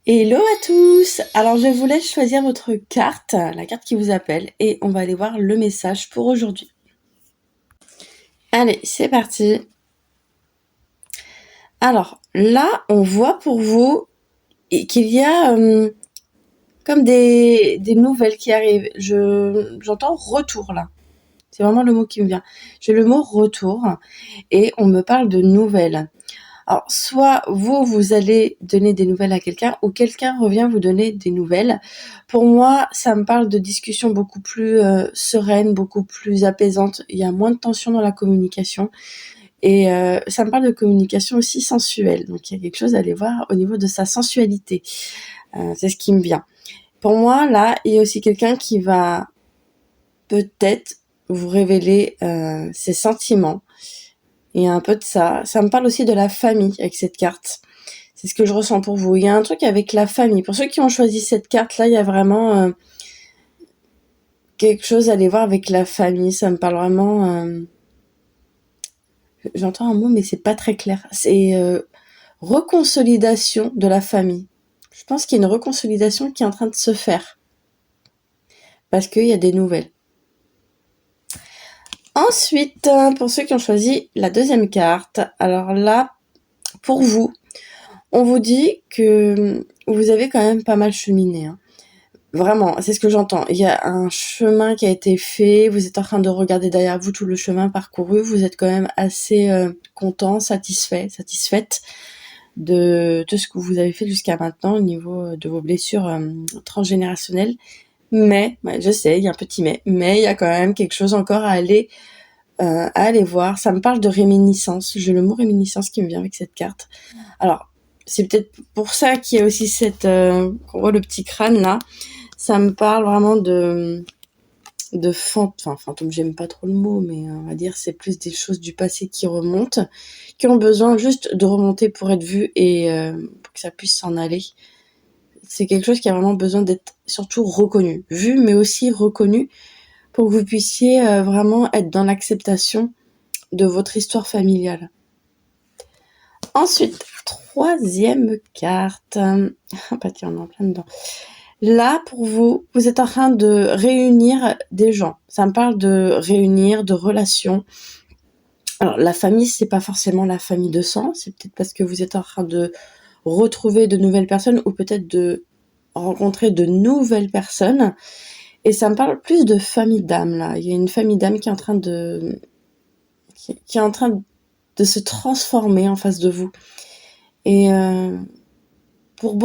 Hello à tous! Alors je vous laisse choisir votre carte, la carte qui vous appelle, et on va aller voir le message pour aujourd'hui. Allez, c'est parti. Alors là, on voit pour vous qu'il y a comme des nouvelles qui arrivent. J'entends retour là. C'est vraiment le mot qui me vient. J'ai le mot retour et on me parle de nouvelles. Alors, soit vous allez donner des nouvelles à quelqu'un, ou quelqu'un revient vous donner des nouvelles. Pour moi, ça me parle de discussions beaucoup plus sereines, beaucoup plus apaisantes. Il y a moins de tension dans la communication. Et ça me parle de communication aussi sensuelle. Donc, il y a quelque chose à aller voir au niveau de sa sensualité. C'est ce qui me vient. Pour moi, là, il y a aussi quelqu'un qui va peut-être vous révéler ses sentiments. Il y a un peu de ça. Ça me parle aussi de la famille avec cette carte. C'est ce que je ressens pour vous. Il y a un truc avec la famille. Pour ceux qui ont choisi cette carte-là, il y a vraiment quelque chose à aller voir avec la famille. Ça me parle vraiment... J'entends un mot, mais c'est pas très clair. C'est reconsolidation de la famille. Je pense qu'il y a une reconsolidation qui est en train de se faire. Parce qu'il y a des nouvelles. Ensuite, pour ceux qui ont choisi la deuxième carte, alors là, pour vous, on vous dit que vous avez quand même pas mal cheminé. Vraiment, c'est ce que j'entends. Il y a un chemin qui a été fait, vous êtes en train de regarder derrière vous tout le chemin parcouru, vous êtes quand même assez content, satisfaite de tout ce que vous avez fait jusqu'à maintenant au niveau de vos blessures transgénérationnelles. Mais, je sais, il y a un petit mais il y a quand même quelque chose encore à aller voir. Ça me parle de réminiscence. J'ai le mot réminiscence qui me vient avec cette carte. Alors, c'est peut-être pour ça qu'il y a aussi cette qu'on voit le petit crâne là. Ça me parle vraiment de fantôme, j'aime pas trop le mot, mais on va dire c'est plus des choses du passé qui remontent, qui ont besoin juste de remonter pour être vues et pour que ça puisse s'en aller. C'est quelque chose qui a vraiment besoin d'être surtout reconnu, vu mais aussi reconnu pour que vous puissiez vraiment être dans l'acceptation de votre histoire familiale. Ensuite, troisième carte. Ah bah tiens, on est en plein dedans. Là, pour vous, vous êtes en train de réunir des gens. Ça me parle de réunir, de relations. Alors, la famille, c'est pas forcément la famille de sang. C'est peut-être parce que vous êtes en train de retrouver de nouvelles personnes ou peut-être de rencontrer de nouvelles personnes. Et ça me parle plus de famille d'âme, là. Il y a une famille d'âme qui est en train qui est en train de se transformer en face de vous. Et